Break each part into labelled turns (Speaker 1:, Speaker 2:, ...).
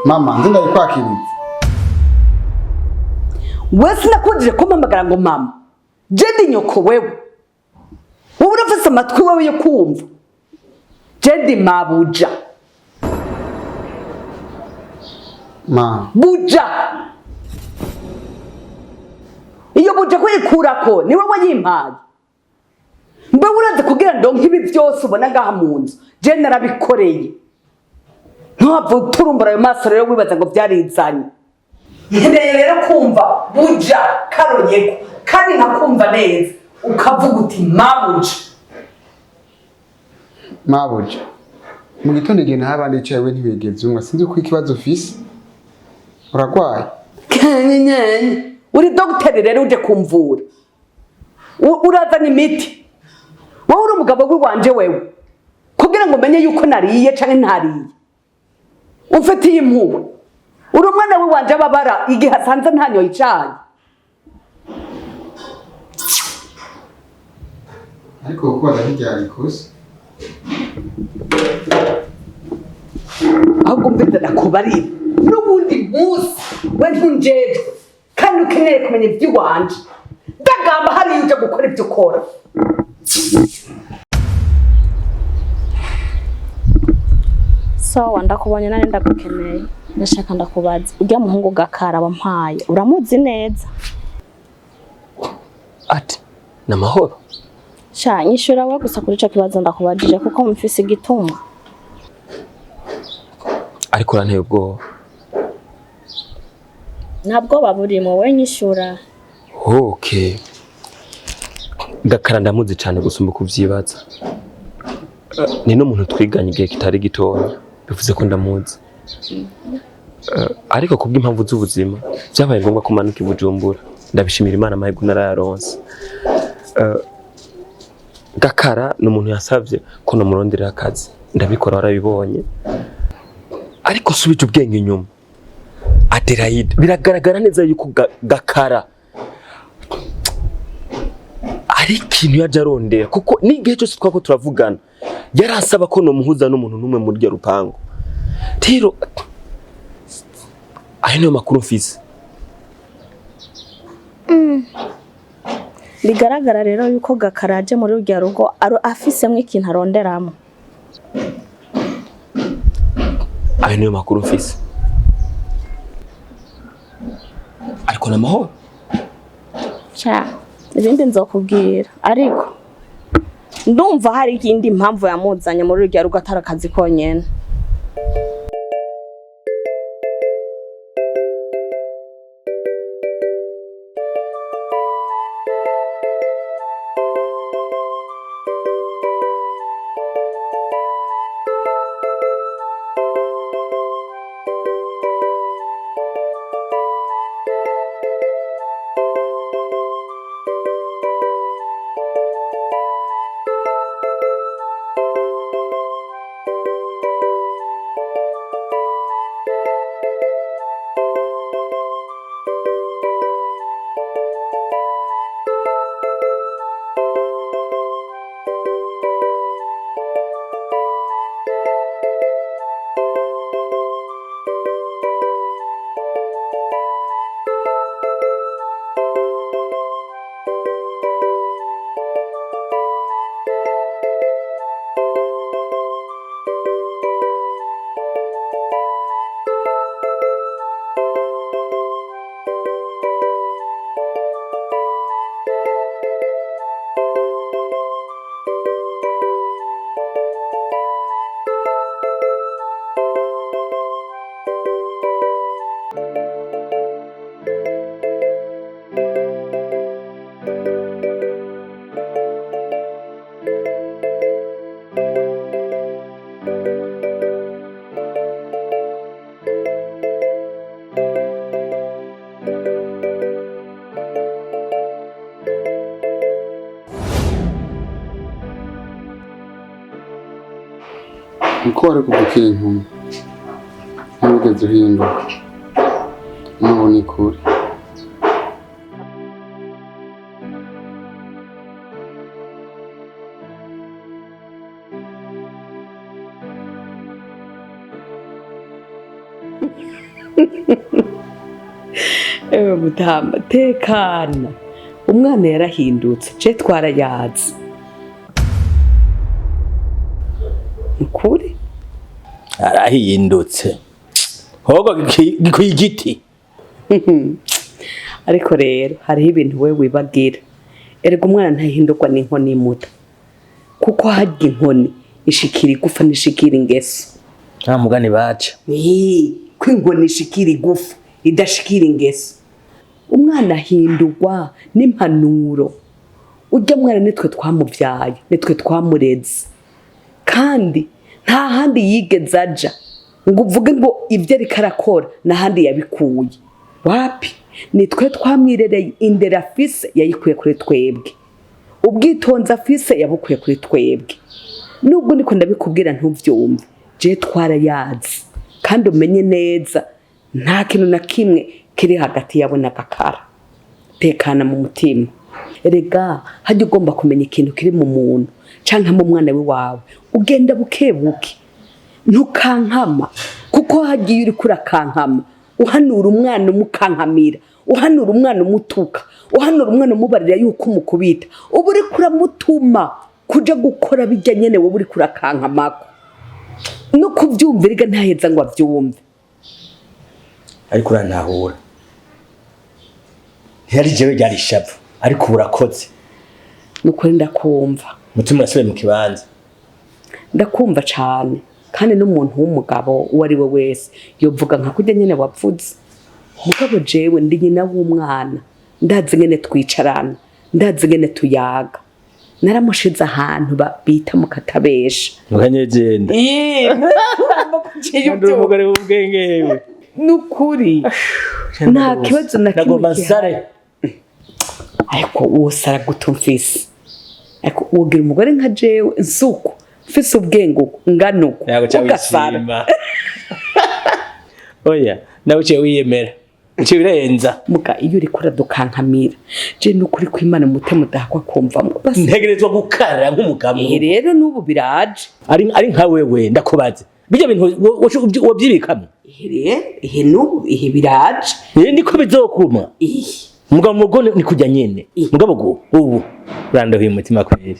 Speaker 1: Mama, nzi ndabikwakiriza.
Speaker 2: Wese nakujije kumpamagara ngo mama. Jedi nyoko wewe. Wowe urafise amatwi wewe yo kumva. Jedi mabuja.
Speaker 1: Ma.
Speaker 2: Buja. Iyo buja kuyikurako ni wowe yimpaye. Mbe uraze kugira ndonke ibi byose ubona ngaha mu nzu. Je narabikoreye. Ntabwo turumbura ayo maso rero wibaza ngo byarizanye. Nkeneye rero kumva buja karonyeko kandi nkakumva neza ukavuga uti mabuja.
Speaker 1: Mabuja. Mu gitondo igihe nahaba ndicaye we ntibigeze umwe sinzi ko ikibazo ufise. Uragwaye?
Speaker 2: Nyenyenye. Uri dogiteri rero uje kumvura. Urazana imiti. Wowe uri umugabo w'iwanje wewe. Kugira ngo menye yuko nariye canke ntariye. Ufitiye impuhwe. Uri umwana w'iwanje ababara igihe asanze ntanyoye icayi.
Speaker 1: Ariko kubaza ntiryari kose.
Speaker 2: Ahubwo mbize ndakubarira. N'ubundi munsi we ntunjejwe kandi ukeneye kumenya iby'iwanje. Ndagamba hari uje gukora ibyo ukora.
Speaker 3: Sawa ndakubonye nane ndagukeneye. Ndashaka ndakubaza urya muhungu gakara wampaye uramuzi neza?
Speaker 4: Ati namahoro.
Speaker 3: Sha nyishura we gusa kuri ico kibazo ndakubajije kuko mfise igituma.
Speaker 4: Ariko uranteye ubwoba.
Speaker 3: Ntabwo baburimo we nyishura.
Speaker 4: Okay. Gakara ndamuzi cyane gusumba kuvyibaza. Ni no muntu twiganye igihe kitari gitonya. Bivuze ko ndamuzi. Ariko kubw'impamvu z'ubuzima byabaye ngombwa ko manuka ibujumbura. Ndabishimira Imana amahirwe narayaronse. Gakara ni umuntu yasavye ko nomurondera akazi. Ndabikora warabibonye. Ariko subije ubwenge inyuma. Adelaide biragaragara neza yuko Gakara ari ikintu yaje arondera kuko n'igihe cyose twako turavugana yarasaba ko nomuhuza n'umuntu numwe muri rya rupango. Tiro ayo niyo makuru mfise.
Speaker 3: Bigaragara rero yuko Gakara aje muri urya rugo afisemwe ikintu aronderamo.
Speaker 4: Ayo niyo makuru mfise. Ariko namahoro.
Speaker 3: Cha ibindi nzokubwira ariko ndumva hari ikindi mpamvu yamuzanye muri urya rugo atari akazi konyene.
Speaker 1: uko wari kuvukira inkumi ntibigeze uhinduka n'ubu ni kure.
Speaker 2: ewe mutamba tekana umwana yarahindutse je twarayazi ukuri
Speaker 5: arahindutse hogo gikwiye igiti
Speaker 2: ariko rero hariho ibintu we wibagira erega umwana ntahindurwa n'inkoni imuta kuko harya inkoni ishikira igufa nishikira ingeso
Speaker 5: nta mugani baca
Speaker 2: ko inkoni ishikira igufa idashikira ingeso umwana ahindurwa n'impanuro urya mwana nitwe twamuvyaye nitwe twamureze kandi nta handi yigeze aja ngo uvuge ngo ibyo ariko arakora n'ahandi yabikuye wapi nitwe twamwirereye indera afise yayikuye kuri twebwe ubwitonzi afise yabukuye kuri twebwe nubwo niko ndabikubwira ntuvyumve je twarayazi kandi umenye neza nta kintu na kimwe kiri hagati yabo na Gakara tekana mu mutima erega hajya ugomba kumenya ikintu kiri mu muntu canke mu mwana wawe ugenda bukebuke ntukankama kuko hagiye uri kurakankama uhanura umwana umukankamira uhanura umwana umutuka uhanura umwana umubarira yuko umukubita ubu uri kuramutuma kuja gukora bijya nyene wowe uri kurakankamako no kuvyumvira ntaheza ngo avyumve
Speaker 5: ariko urantahura ntiyari jewe ryari ishavu ariko urakoze
Speaker 2: nukuri ndakumva
Speaker 5: mutima urasubiye mu kibanza
Speaker 2: ndakumva cane kandi n'umuntu w'umugabo uwo ari we wese yovuga nka kurya nyene wavuze mugabo jewe ndi nyina w'umwana ndazi ngene twicarana ndazi ngene tuyaga naramushize ahantu bita mu katabesha
Speaker 5: mukanyegenda ndi umugore w'ubwengewe
Speaker 2: nukuri nta kibazo na kimwe
Speaker 5: nsare
Speaker 2: ariko wose aragutumvise ariko wogira umugore nka jewe nsuko mfise ubwenge ngana uko
Speaker 5: ugasara oya nawe uciye wiyemera uciye urenza
Speaker 2: muga iyo uriko uradukankamira je nukuri kw'Imana umutima udahakwa kumvamwo
Speaker 5: ntegerezwa gukarira nk'umugabo
Speaker 2: rero n'ubu biraje
Speaker 5: ari nka wewe ndakubaze bijya bintu wabyibikamwe
Speaker 2: n'ubu biraje
Speaker 5: niko bizokuma mugabo mugo ni kujya nyene mugabo go ubu urandahuye umutima kweri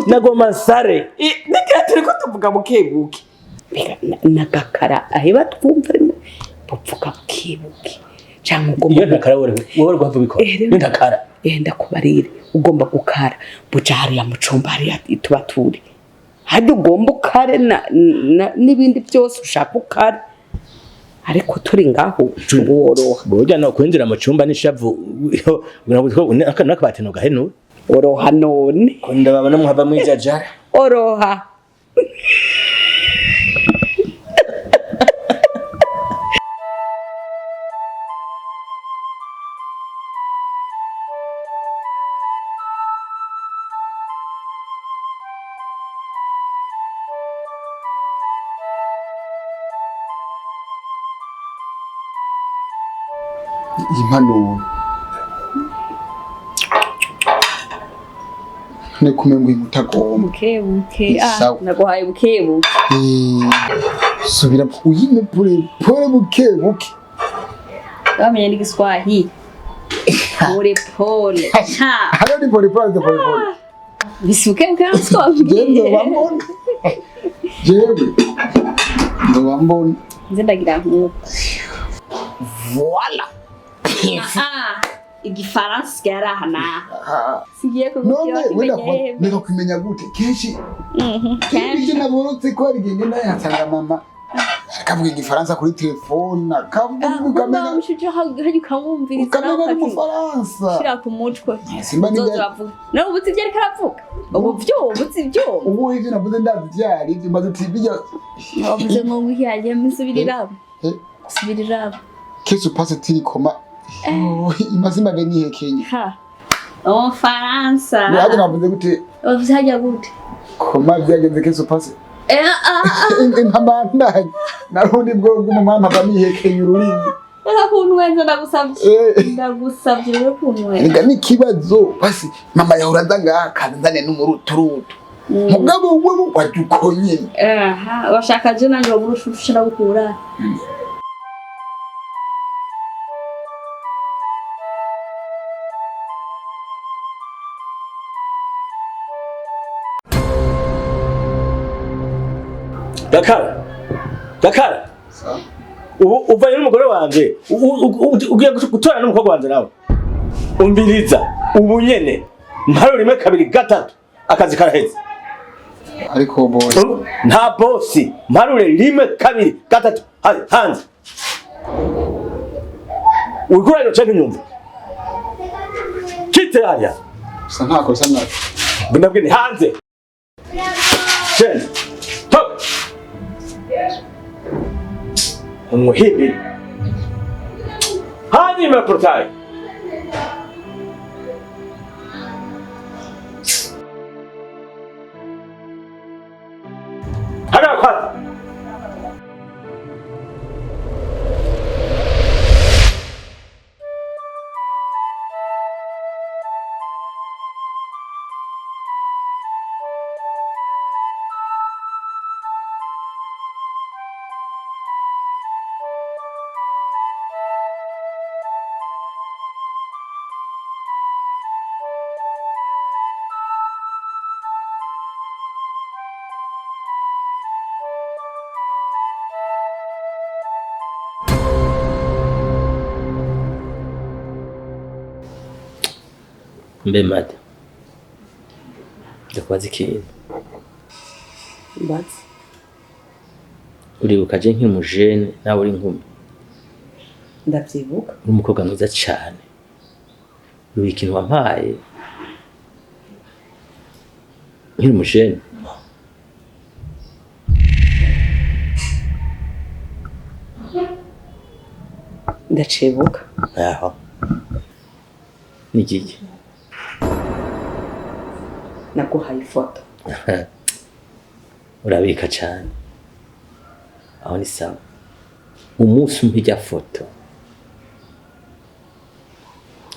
Speaker 5: nagoma nsare
Speaker 2: turiko tuvuga bukebuke na Gakara aheba twumva bupfuka bukebuke cyangwa ugomba
Speaker 5: iyo ntakara wowe rwava bikora ntakara
Speaker 2: ndakubarire ugomba gukara buja hariya mu cumba hariya tubaturi hajya ugomba ukare n'ibindi byose ushaka ukare ariko turi ngaho woroha
Speaker 5: burya no kwinjira mu cyumba n'ishavu nakabati no gahenura
Speaker 2: oroha none
Speaker 5: ko ndababona muhava mwijajara
Speaker 2: oroha
Speaker 1: impanuro ne kumengo imutagomba
Speaker 3: bukebuke
Speaker 1: Sawa.
Speaker 3: naguhaye bukebuke
Speaker 1: subira uyime pole bukebuke
Speaker 3: bamenye n'igiswahili pole
Speaker 1: hano ni pole
Speaker 3: bisukebuke
Speaker 1: gendo bambona jewe ndo bambona
Speaker 3: nze ndagira nk'uko
Speaker 1: voila
Speaker 3: igifaransa cyarahana sigiye
Speaker 1: none wenda nika kumenya gute kenshi kenshi naborotse ko ari gende ndayasanga mama akavuga igifaransa kuri telefone akavuga ukamenya
Speaker 3: mushije haje kamwumviriza
Speaker 1: ukamenya mu Faransa
Speaker 3: shira ku mutwe
Speaker 1: simba ni
Speaker 3: no ubuti byari karavuga ubu byo
Speaker 1: ubu hije navuze ndavyari ibyo maze tibijya
Speaker 3: wavuze ngo wihaye musubirira subirira
Speaker 1: Qu'est-ce qui passe tiri koma imazima beni hekenya
Speaker 3: ha o Faransa
Speaker 1: yaje navuze gute
Speaker 3: wavuze hajya gute
Speaker 1: koma byagenze qu'est-ce qui passe ntabandanye narundi bwo mama bani hekenya ururimi
Speaker 3: kunwenza ndagusabye rero kunwenza
Speaker 1: ni kibazo basi mama yahuraza ngakazane n'umuruturutu mugabo wewe wadukonye
Speaker 3: washaka je nanjye waburusha gukura
Speaker 5: Gakara. Gakara. Uvanye n'umugore wanje. Ugiye gutora n'umukobwa wanje nawe. Umbiriza. Ubu nyene. Mparo rimwe kabiri gatatu. Akazi karaheze.
Speaker 1: Ariko boss.
Speaker 5: Nta boss. Mparure rimwe kabiri gatatu. Hanze. Urikurayo cyane nyumva. Kite hariya.
Speaker 1: Sa ntako sa nako.
Speaker 5: Ndabwini hanze. Chen. Top. Umuhibi. Hadi maprotai. Hada kwat. Mbe mata. Ndakwaza ikintu.
Speaker 2: Mbazi.
Speaker 5: Uribuka je nk'umujene nawe uri inkumi.
Speaker 2: Ndavyibuka.
Speaker 5: Uri umukobwa mwiza cyane. Uri ikintu wampaye. Nk'uri umujene.
Speaker 2: Ndacibuka.
Speaker 5: Aho. Nigiki.
Speaker 2: Naguhaye ifoto.
Speaker 5: Urabika cyane. Aho ni sawa. Umunsi umpijya foto.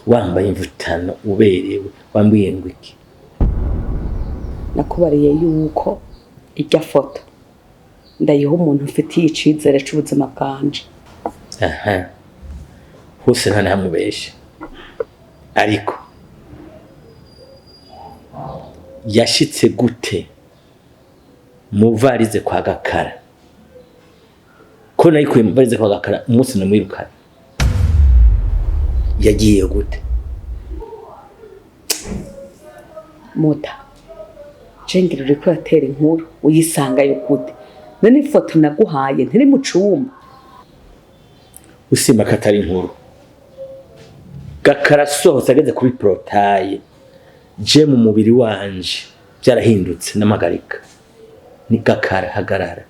Speaker 5: Wambaye imvutano uberewe wambwiye ngo iki.
Speaker 2: Nakubariye yuko ijya foto ndayiha umuntu ufitiye icizere c'ubuzima bwanje.
Speaker 5: Aha. Hose nta namubeshe. Ariko yashitse gute muvarize kwa Gakara ko nayikuye muvarize kwa Gakara umunsi namwirukana yagiye gute
Speaker 2: Muta cengira uriko yatera inkuru uyisangayo gute none ifoto naguhaye ntiri mu cumba
Speaker 5: usima katari inkuru Gakara sohose ageze kuri protaye je mu mubiri wanje byarahindutse n'amagarika ni Gakara hagarara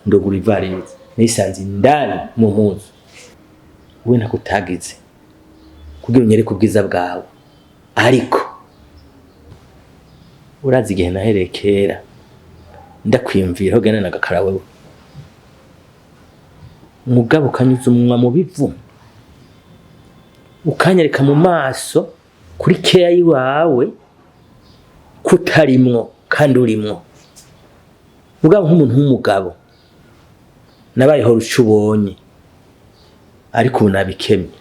Speaker 5: ndogura ivarize nisanze indani mu muzu we nakutagize kugira unyere kubwiza bwawe ariko urazi igihe naherekera ndakwiyumvira gana na Gakara wewe mugabo kanyuze umunwa mu bivu ukanyereka mu maso kuri keya yiwawe kutarimwo kandi urimwo mugabo nk'umuntu w'umugabo nabayeho rucubonye ariko unabikemye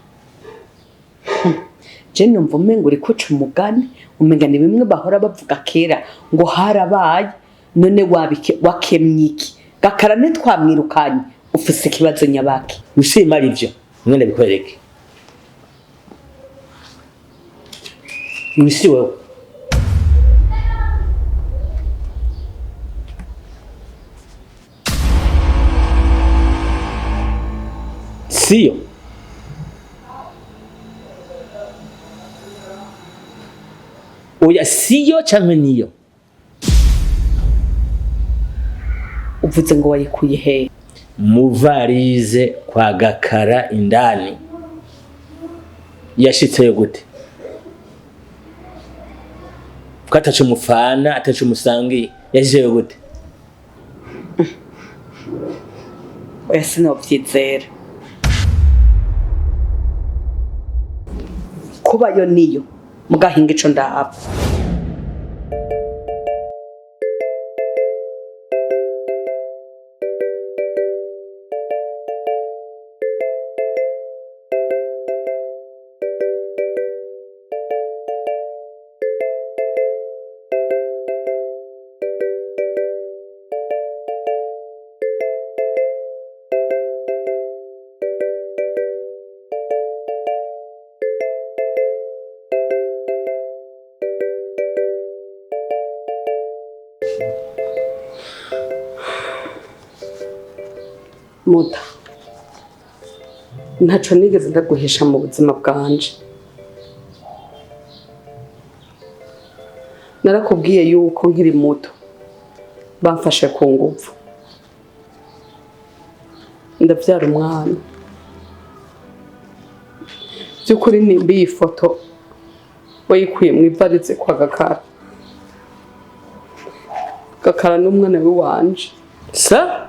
Speaker 2: je numva umengo uri kuca umugani umenga ni bimwe bahora bavuga kera ngo harabaye none wakemye iki Gakara ntitwamwirukanye ufise ikibazo nyabaki
Speaker 5: ushima arivyo mwene bikwereke Usi wewe Sio Oya sio canke niyo
Speaker 2: uvuze ngo wayikuye he
Speaker 5: muvarize kwa Gakara indani yashitse gute Katacho mufana atacho musangi yashitse gute
Speaker 2: oya sinovyizera kuba yo niyo mugahinga ico ndahava muta ntaco nigeze ndaguhisha mu buzima bwanje. Narakubwiye yuko nkiri muto bamfashe ku nguvu ndavyara umwana. By'ukuri nimba iyi foto wayikuye mu ivarize kwa Gakara. Gakara n'umwana we wanje.
Speaker 5: Sa